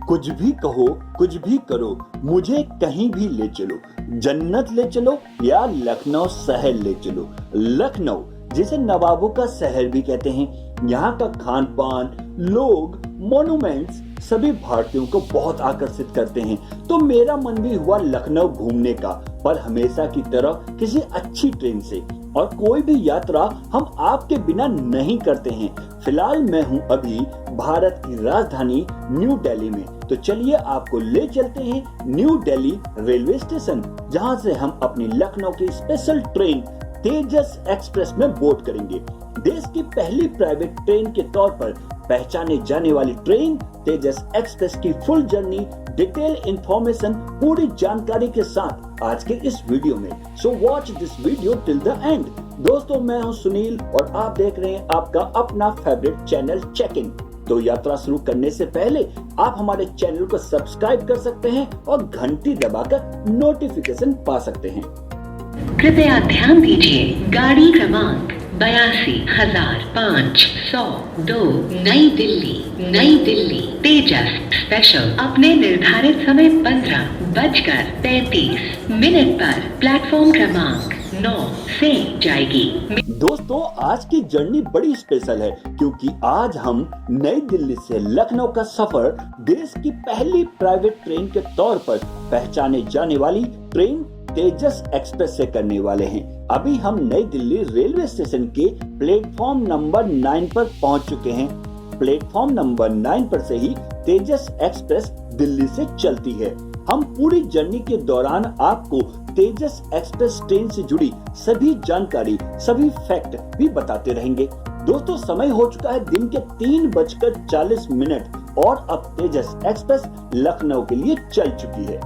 कुछ भी कहो, कुछ भी करो, मुझे कहीं भी ले चलो, जन्नत ले चलो या लखनऊ शहर ले चलो। लखनऊ, जिसे नवाबों का शहर भी कहते हैं, यहाँ का खान पान, लोग, मॉन्यूमेंट्स सभी भारतीयों को बहुत आकर्षित करते हैं। तो मेरा मन भी हुआ लखनऊ घूमने का, पर हमेशा की तरह किसी अच्छी ट्रेन से। और कोई भी यात्रा हम आपके बिना नहीं करते हैं। फिलहाल मैं हूँ अभी भारत की राजधानी न्यू दिल्ली में। तो चलिए आपको ले चलते हैं न्यू दिल्ली रेलवे स्टेशन, जहाँ से हम अपनी लखनऊ की स्पेशल ट्रेन तेजस एक्सप्रेस में बोर्ड करेंगे। देश की पहली प्राइवेट ट्रेन के तौर पर पहचाने जाने वाली ट्रेन तेजस एक्सप्रेस की फुल जर्नी, डिटेल इंफॉर्मेशन, पूरी जानकारी के साथ आज के इस वीडियो में। So watch this video till the end. दोस्तों, मैं हूं सुनील और आप देख रहे हैं आपका अपना फेवरेट चैनल चेक इन। तो यात्रा शुरू करने से पहले आप हमारे चैनल को सब्सक्राइब कर सकते हैं और घंटी दबाकर नोटिफिकेशन पा सकते हैं। कृपया ध्यान दीजिए, गाड़ी क्रमांक 82,502 नई दिल्ली तेजस स्पेशल अपने निर्धारित समय 15:33 पर प्लेटफॉर्म क्रमांक 9 से जाएगी। दोस्तों, आज की जर्नी बड़ी स्पेशल है क्योंकि आज हम नई दिल्ली से लखनऊ का सफर देश की पहली प्राइवेट ट्रेन के तौर पर पहचाने जाने वाली ट्रेन तेजस एक्सप्रेस से करने वाले हैं। अभी हम नई दिल्ली रेलवे स्टेशन के प्लेटफॉर्म नंबर 9 पर पहुंच चुके हैं। प्लेटफॉर्म नंबर 9 पर से ही तेजस एक्सप्रेस दिल्ली से चलती है। हम पूरी जर्नी के दौरान आपको तेजस एक्सप्रेस ट्रेन से जुड़ी सभी जानकारी, सभी फैक्ट भी बताते रहेंगे। दोस्तों, समय हो चुका है दिन के 3:40 और अब तेजस एक्सप्रेस लखनऊ के लिए चल चुकी है।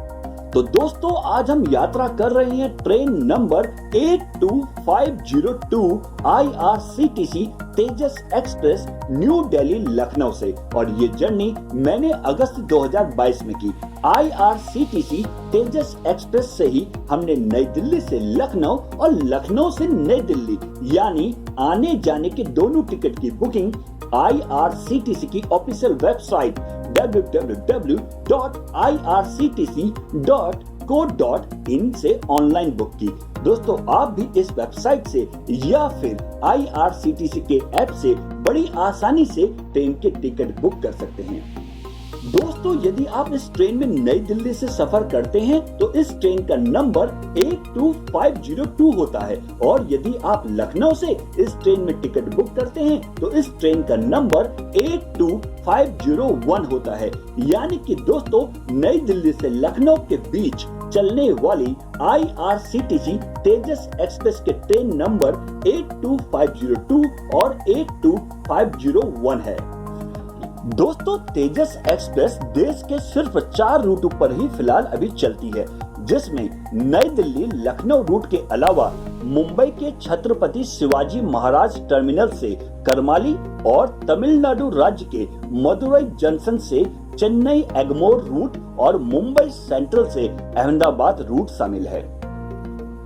तो दोस्तों, आज हम यात्रा कर रहे हैं ट्रेन नंबर 82502 IRCTC तेजस एक्सप्रेस न्यू दिल्ली लखनऊ से। और ये जर्नी मैंने अगस्त 2022 में की। IRCTC तेजस एक्सप्रेस से ही हमने नई दिल्ली से लखनऊ और लखनऊ से नई दिल्ली यानी आने जाने के दोनों टिकट की बुकिंग IRCTC की ऑफिशियल वेबसाइट www.irctc.co.in से ऑनलाइन बुक की। दोस्तों, आप भी इस वेबसाइट से या फिर IRCTC के ऐप से बड़ी आसानी से ट्रेन के टिकट बुक कर सकते हैं। दोस्तों, यदि आप इस ट्रेन में नई दिल्ली से सफर करते हैं तो इस ट्रेन का नंबर 82502 होता है, और यदि आप लखनऊ से इस ट्रेन में टिकट बुक करते हैं तो इस ट्रेन का नंबर 82501 होता है। यानी कि दोस्तों, नई दिल्ली से लखनऊ के बीच चलने वाली IRCTC तेजस एक्सप्रेस के ट्रेन नंबर 82502 और 82501 है। दोस्तों, तेजस एक्सप्रेस देश के सिर्फ 4 रूटों पर ही फिलहाल अभी चलती है, जिसमें नई दिल्ली लखनऊ रूट के अलावा मुंबई के छत्रपति शिवाजी महाराज टर्मिनल से करमाली और तमिलनाडु राज्य के मदुरई जंक्शन से चेन्नई एगमोर रूट और मुंबई सेंट्रल से अहमदाबाद रूट शामिल है।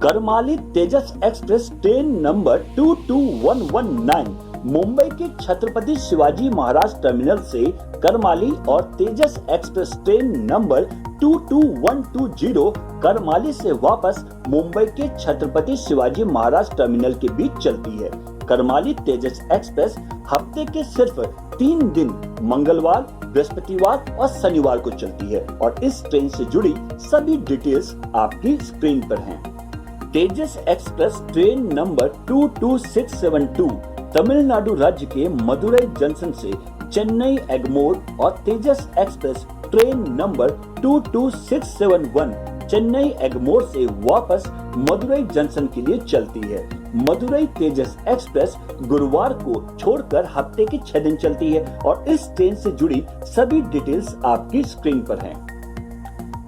करमाली तेजस एक्सप्रेस ट्रेन नंबर 22119 मुंबई के छत्रपति शिवाजी महाराज टर्मिनल से करमाली और Tejas express train number 22120 Karmali से वापस मुंबई के छत्रपति शिवाजी महाराज टर्मिनल के बीच चलती है। करमाली तेजस एक्सप्रेस हफ्ते के सिर्फ 3 दिन मंगलवार, बृहस्पतिवार और शनिवार को चलती है और इस ट्रेन से जुड़ी सभी डिटेल्स आपकी स्क्रीन पर हैं। Tejas express train number 22672 Tamil Nadu राज्य के मदुरई जंक्शन से चेन्नई एगमोर और Tejas express train number 22671 Chennai Egmore से वापस मदुरई जंक्शन के लिए चलती है। मदुरई तेजस एक्सप्रेस गुरुवार को छोड़कर हफ्ते के 6 दिन चलती है और इस ट्रेन से जुड़ी सभी डिटेल्स आपकी स्क्रीन पर हैं।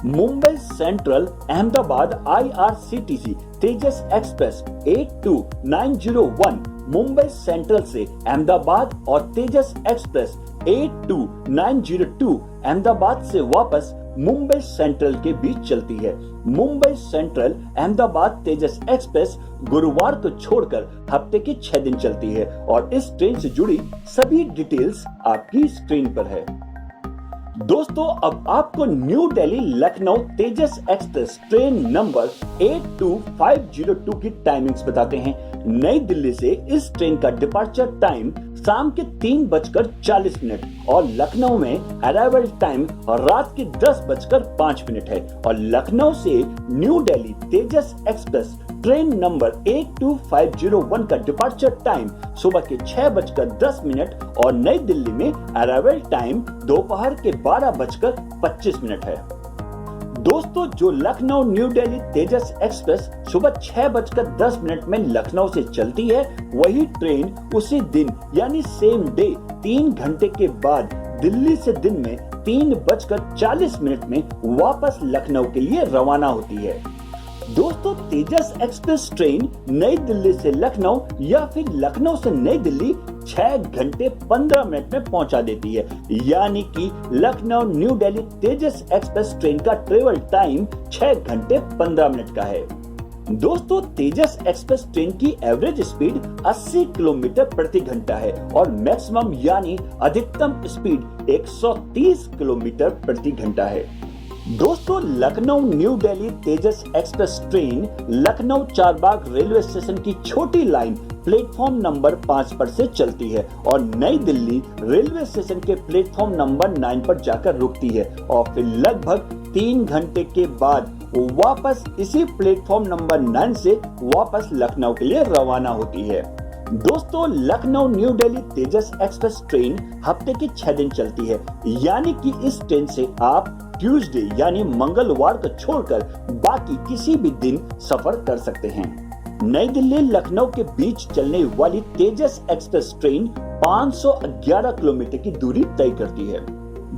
मुंबई सेंट्रल अहमदाबाद IRCTC तेजस एक्सप्रेस 82901 मुंबई सेंट्रल से अहमदाबाद और तेजस एक्सप्रेस 82902 अहमदाबाद से वापस मुंबई सेंट्रल के बीच चलती है। मुंबई सेंट्रल अहमदाबाद तेजस एक्सप्रेस गुरुवार को छोड़कर हफ्ते के 6 दिन चलती है और इस ट्रेन से जुड़ी सभी डिटेल्स आपकी स्क्रीन पर है। दोस्तों अब आपको न्यू दिल्ली लखनऊ तेजस एक्सप्रेस ट्रेन नंबर 82502 की टाइमिंग्स बताते हैं। नई दिल्ली से इस ट्रेन का डिपार्चर टाइम शाम के 3:40 और लखनऊ में अराइवल टाइम रात के 10:05 है। और लखनऊ से new Delhi Tejas express train number 82501 का डिपार्चर टाइम सुबह के 6:10 और नई दिल्ली में अराइवल टाइम दोपहर के 12:25 है। दोस्तों जो लखनऊ न्यू दिल्ली तेजस एक्सप्रेस सुबह 6:10 में लखनऊ से चलती है, वही ट्रेन उसी दिन यानी सेम डे 3 घंटे के बाद दिल्ली से दिन में 3:40 में वापस लखनऊ के लिए रवाना होती है। दोस्तों तेजस एक्सप्रेस ट्रेन नई दिल्ली से लखनऊ या फिर लखनऊ से नई दिल्ली 6 घंटे 15 मिनट में पहुंचा देती है, यानी कि Lucknow new Delhi Tejas express train का ट्रेवल टाइम 6 घंटे 15 मिनट का है। दोस्तों तेजस एक्सप्रेस ट्रेन की एवरेज स्पीड 80 किलोमीटर प्रति घंटा है और मैक्सिमम यानी अधिकतम स्पीड 130 किलोमीटर प्रति घंटा है। दोस्तों Lucknow new Delhi Tejas express train Lucknow Charbagh railway station की छोटी लाइन प्लेटफॉर्म नंबर 5 पर से चलती है और नई दिल्ली रेलवे स्टेशन के प्लेटफॉर्म नंबर 9 पर जाकर रुकती है और फिर लगभग 3 घंटे के बाद वापस इसी प्लेटफॉर्म नंबर 9 से वापस लखनऊ के लिए रवाना होती है। दोस्तों Lucknow new Delhi Tejas express train हफ्ते के 6 दिन चलती है, यानी कि इस ट्रेन से आप ट्यूसडे यानी मंगलवार को छोड़कर बाकी किसी भी दिन सफर कर सकते हैं। नई दिल्ली लखनऊ के बीच चलने वाली तेजस एक्सप्रेस ट्रेन 511 किलोमीटर की दूरी तय करती है।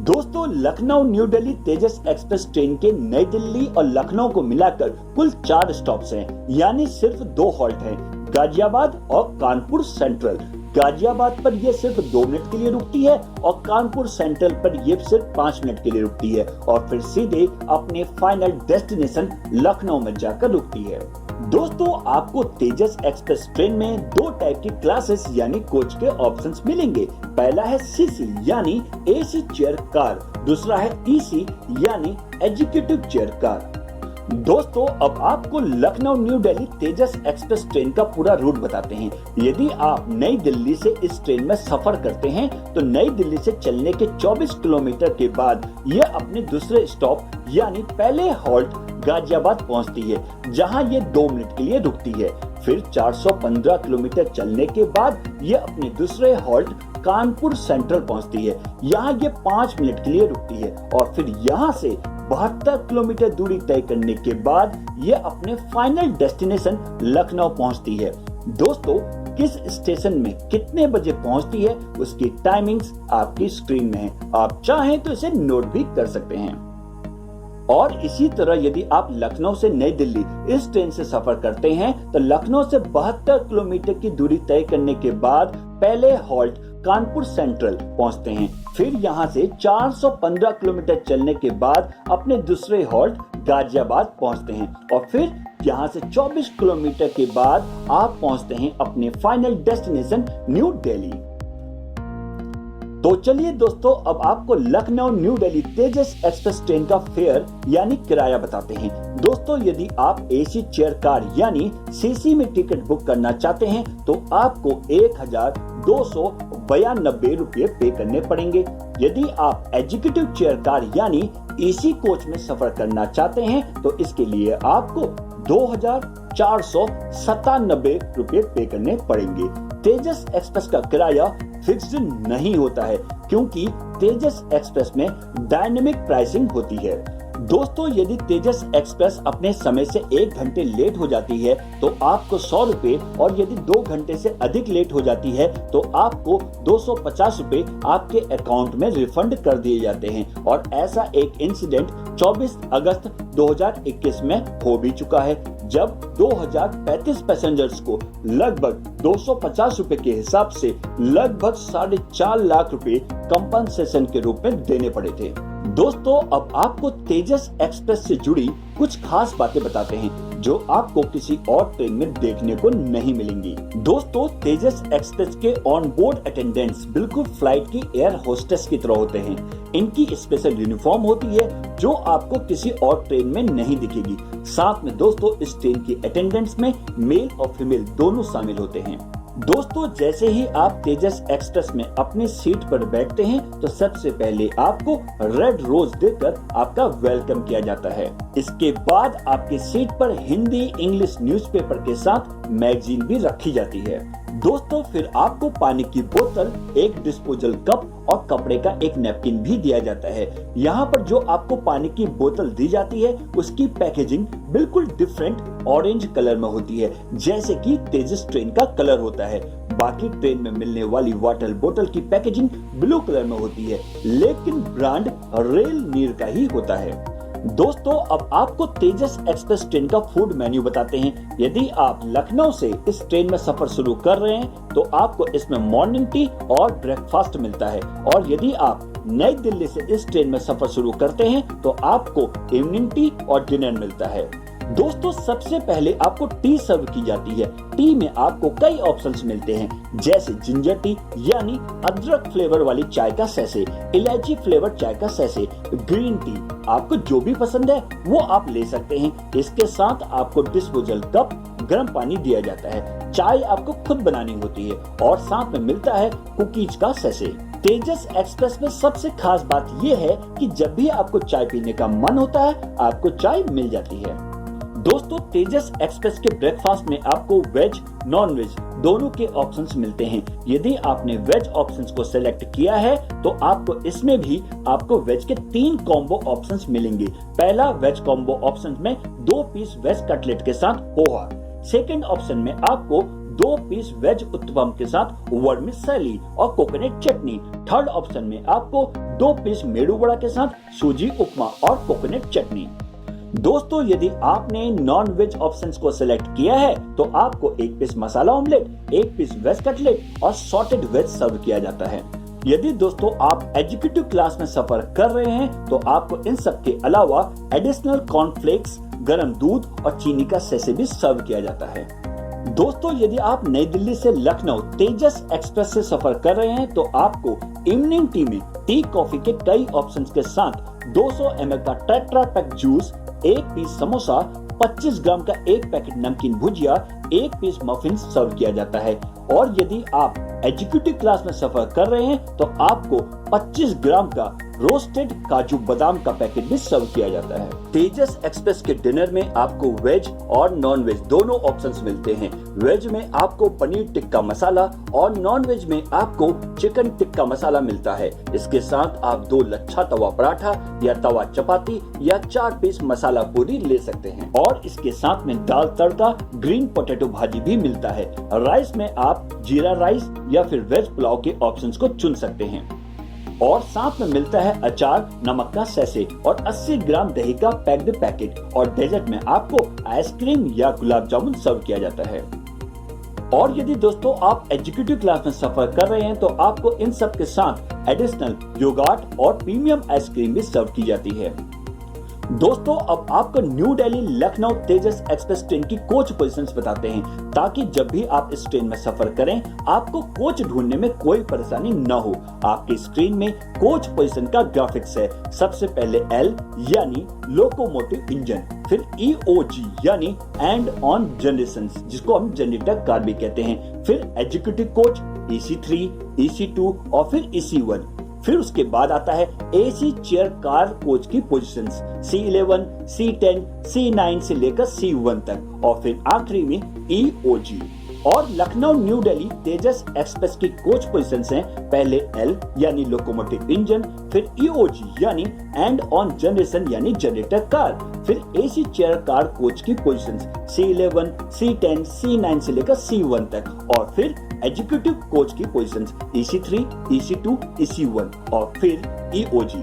दोस्तों Lucknow new Delhi Tejas express train के नई दिल्ली और लखनऊ को मिलाकर कुल 4 स्टॉप्स हैं, यानी सिर्फ 2 हॉल्ट हैं, गाजियाबाद और कानपुर सेंट्रल। गाजियाबाद पर यह सिर्फ 2 मिनट के लिए रुकती है और कानपुर सेंट्रल पर यह सिर्फ 5 मिनट के लिए रुकती है और फिर सीधे अपने फाइनल डेस्टिनेशन लखनऊ में जाकर रुकती है। दोस्तों आपको तेजस एक्सप्रेस ट्रेन में 2 टाइप की क्लासेस यानी कोच के ऑप्शंस मिलेंगे। पहला है सीसी यानी एसी चेयर कार, दूसरा है ईसी यानी एग्जीक्यूटिव चेयर कार। दोस्तों अब आपको Lucknow new Delhi Tejas express train का पूरा रूट बताते हैं। यदि आप नई दिल्ली से इस ट्रेन में सफर करते हैं तो नई दिल्ली से चलने के 24 किलोमीटर के बाद यह अपने दूसरे स्टॉप यानी पहले हॉल्ट गाजियाबाद पहुंचती है, जहां ये 2 मिनट के लिए रुकती है। फिर 415 किलोमीटर चलने के बाद यह अपने दूसरे हॉल्ट कानपुर सेंट्रल पहुंचती है, यहाँ ये 5 मिनट के लिए रुकती है और फिर यहाँ से 72 किलोमीटर दूरी तय करने के बाद ये अपने फाइनल डेस्टिनेशन लखनऊ पहुंचती है। दोस्तों किस स्टेशन में कितने बजे पहुंचती है उसकी टाइमिंग्स आपकी स्क्रीन में है, आप चाहें तो इसे नोट भी कर सकते हैं। और इसी तरह यदि आप लखनऊ से नई दिल्ली इस ट्रेन से सफर करते हैं तो लखनऊ से 72 किलोमीटर की दूरी तय करने के बाद पहले हॉल्ट कानपुर सेंट्रल पहुंचते हैं। फिर यहां से 415 किलोमीटर चलने के बाद अपने दूसरे हॉल्ट गाजियाबाद पहुंचते हैं और फिर यहां से 24 किलोमीटर के बाद आप पहुंचते हैं अपने फाइनल डेस्टिनेशन न्यू दिल्ली। तो चलिए दोस्तों अब आपको Lucknow new Delhi Tejas express train का फेयर यानी किराया बताते हैं। दोस्तों यदि आप एसी चेयर कार यानी सीसी में टिकट बुक करना चाहते हैं तो आपको 1292 रुपये पे करने पड़ेंगे। यदि आप एग्जीक्यूटिव चेयर कार यानी एसी कोच में सफर करना चाहते हैं तो इसके लिए आपको 2497 रुपये पे करने पड़ेंगे। तेजस एक्सप्रेस का किराया फिक्स्ड नहीं होता है क्योंकि तेजस एक्सप्रेस में डायनेमिक प्राइसिंग होती है। दोस्तों यदि तेजस एक्सप्रेस अपने समय से 1 घंटे लेट हो जाती है तो आपको 100 रुपए और यदि 2 घंटे से अधिक लेट हो जाती है तो आपको 250 रुपए आपके अकाउंट में रिफंड कर दिए जाते हैं। और ऐसा एक इंसिडेंट 24 अगस्त 2021 में हो भी चुका है जब 2035 पैसेंजर्स को लगभग 250 रुपए के हिसाब से लगभग 4.5 लाख रुपए कंपनसेशन के रूप में देने पड़े थे। दोस्तों अब आपको तेजस एक्सप्रेस से जुड़ी कुछ खास बातें बताते हैं जो आपको किसी और ट्रेन में देखने को नहीं मिलेंगी। दोस्तों तेजस एक्सप्रेस के ऑन बोर्ड अटेंडेंट्स बिल्कुल फ्लाइट की एयर होस्टेस की तरह होते हैं। इनकी स्पेशल यूनिफॉर्म होती है जो आपको किसी और ट्रेन में नहीं दिखेगी। साथ में दोस्तों इस ट्रेन की अटेंडेंट्स में मेल और फीमेल दोनों शामिल होते हैं। दोस्तों जैसे ही आप तेजस एक्सप्रेस में अपनी सीट पर बैठते हैं तो सबसे पहले आपको रेड रोज देकर आपका वेलकम किया जाता है। इसके बाद आपकी सीट पर हिंदी इंग्लिश न्यूज़पेपर के साथ मैगजीन भी रखी जाती है। दोस्तों फिर आपको पानी की बोतल, एक डिस्पोजल कप और कपड़े का एक नैपकिन भी दिया जाता है। यहाँ पर जो आपको पानी की बोतल दी जाती है उसकी पैकेजिंग बिल्कुल डिफरेंट ऑरेंज कलर में होती है, जैसे कि तेजस ट्रेन का कलर होता है। बाकी ट्रेन में मिलने वाली वाटर बोतल की पैकेजिंग ब्लू कलर में होती है, लेकिन ब्रांड रेल नीर का ही होता है। दोस्तों अब आपको तेजस एक्सप्रेस ट्रेन का फूड मेन्यू बताते हैं। यदि आप लखनऊ से इस ट्रेन में सफर शुरू कर रहे हैं तो आपको इसमें मॉर्निंग टी और ब्रेकफास्ट मिलता है, और यदि आप नई दिल्ली से इस ट्रेन में सफर शुरू करते हैं तो आपको इवनिंग टी और डिनर मिलता है। दोस्तों सबसे पहले आपको टी सर्व की जाती है। टी में आपको कई ऑप्शंस मिलते हैं, जैसे जिंजर टी यानी अदरक फ्लेवर वाली चाय का सैशे, इलायची फ्लेवर चाय का सैशे, ग्रीन टी, आपको जो भी पसंद है वो आप ले सकते हैं। इसके साथ आपको डिस्पोजल कप, गर्म पानी दिया जाता है। चाय आपको खुद बनानी होती है और साथ में मिलता है कुकीज का सैशे। तेजस एक्सप्रेस में सबसे खास बात यह है कि जब भी आपको चाय पीने का मन होता है आपको चाय मिल जाती है। दोस्तों तेजस एक्सप्रेस के ब्रेकफास्ट में आपको वेज नॉन वेज दोनों के ऑप्शंस मिलते हैं। यदि आपने वेज ऑप्शंस को सिलेक्ट किया है तो आपको इसमें भी आपको वेज के 3 कॉम्बो ऑप्शंस मिलेंगे। पहला वेज कॉम्बो ऑप्शन में 2 पीस वेज कटलेट के साथ पोहा, सेकंड ऑप्शन में आपको 2 पीस वेज उत्तपम के साथ वर्मिसेली और कोकोनट चटनी, थर्ड ऑप्शन में आपको 2 पीस मेदू वड़ा के साथ सूजी उपमा और कोकोनट चटनी। दोस्तों यदि आपने नॉन वेज ऑप्शंस को सिलेक्ट किया है तो आपको 1 पीस मसाला ऑमलेट, 1 पीस वेज कटलेट और सॉटेड वेज सर्व किया जाता है। यदि दोस्तों आप एग्जीक्यूटिव क्लास में सफर कर रहे हैं तो आपको इन सब के अलावा एडिशनल कॉर्नफ्लेक्स, गर्म दूध और चीनी का सैशे भी सर्व किया जाता है। दोस्तों यदि आप नई दिल्ली से लखनऊ तेजस एक्सप्रेस से सफर कर रहे हैं तो आपको इवनिंग टी में टी कॉफी के कई ऑप्शंस के साथ 200 ml का tetra pack juice, 1 piece samosa, 25 gram का 1 पैकेट नमकीन भुजिया, 1 पीस मफिन सर्व किया जाता है। और यदि आप एग्जीक्यूटिव क्लास में सफर कर रहे हैं तो आपको 25 ग्राम का रोस्टेड काजू बादाम का पैकेट भी सर्व किया जाता है। तेजस एक्सप्रेस के डिनर में आपको वेज और नॉन वेज दोनों ऑप्शंस मिलते हैं। वेज में आपको पनीर टिक्का मसाला और नॉन वेज में आपको चिकन टिक्का मसाला मिलता है। इसके साथ आप 2 लच्छा तवा पराठा या तवा चपाती या 4 पीस मसाला पूरी ले सकते हैं, और इसके साथ में दाल तड़का, ग्रीन पोटैटो भाजी भी मिलता है। राइस में आप जीरा राइस या फिर वेज पुलाव के ऑप्शंस को चुन सकते हैं, और साथ में मिलता है अचार, नमक का सैशे और 80 ग्राम दही का पैक्ड पैकेट, और डेजर्ट में आपको आइसक्रीम या गुलाब जामुन सर्व किया जाता है। और यदि दोस्तों आप एग्जीक्यूटिव क्लास में सफर कर रहे हैं तो आपको इन सब के साथ एडिशनल योगर्ट और प्रीमियम आइसक्रीम भी सर्व की जाती है। दोस्तों अब आपको न्यू दिल्ली लखनऊ तेजस एक्सप्रेस ट्रेन की कोच पोजीशंस बताते हैं, ताकि जब भी आप इस ट्रेन में सफर करें आपको कोच ढूंढने में कोई परेशानी न हो। आपकी स्क्रीन में कोच पोजीशन का ग्राफिक्स है। सबसे पहले L यानी लोकोमोटिव इंजन, फिर EOG यानी एंड ऑन जनरेशन, जिसको हम जनरेटर कार भी कहते हैं, फिर एग्जीक्यूटिव कोच EC3, EC2 और फिर EC1। फिर उसके बाद आता है AC चेयर कार कोच की पोजीशंस C11, C10, C9 से लेकर C1 तक, और फिर आखिरी में EOG। और लखनऊ न्यू दिल्ली तेजस एक्सप्रेस की कोच पोजीशंस हैं, पहले L यानी लोकोमोटिव इंजन, फिर EOG यानी एंड ऑन जनरेशन यानी जनरेटर कार, फिर AC चेयर कार कोच की पोजीशंस C11, C10, C9 से लेकर C1 तक, और फिर एग्जीक्यूटिव कोच की पोजीशंस EC3, EC2, EC1 और फिर EOG।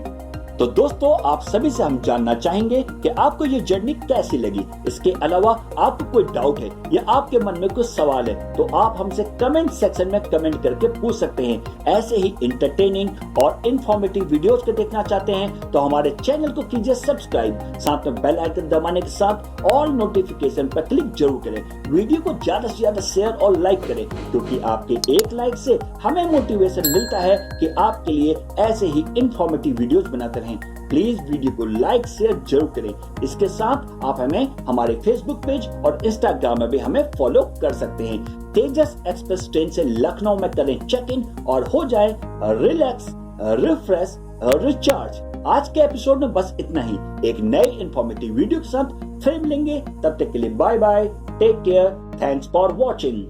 तो दोस्तों आप सभी से हम जानना चाहेंगे कि आपको ये जर्नी कैसी लगी। इसके अलावा आपको कोई डाउट है या आपके मन में कुछ सवाल है तो आप हमसे कमेंट सेक्शन में कमेंट करके पूछ सकते हैं। ऐसे ही इंटरटेनिंग और इंफॉर्मेटिव वीडियोस को देखना चाहते हैं तो हमारे चैनल को कीजिए सब्सक्राइब, साथ में बेल आइकन दबाने के साथ ऑल नोटिफिकेशन पर क्लिक जरूर करें। वीडियो को ज्यादा से ज्यादा शेयर और लाइक करें क्योंकि आपके एक लाइक से हमें मोटिवेशन मिलता है कि आपके लिए ऐसे ही इंफॉर्मेटिव वीडियोस बनाते रहें। प्लीज वीडियो को लाइक शेयर जरूर करें। इसके साथ आप हमें हमारे फेसबुक पेज और इंस्टाग्राम में भी हमें फॉलो कर सकते हैं। तेजस एक्सप्रेस ट्रेन से लखनऊ में करें चेक इन और हो जाए रिलैक्स, रिफ्रेश, रिचार्ज। आज के एपिसोड में बस इतना ही। एक नई इंफॉर्मेटिव वीडियो के साथ फिर मिलेंगे। तब तक के लिए bye bye, take care, thanks for watching.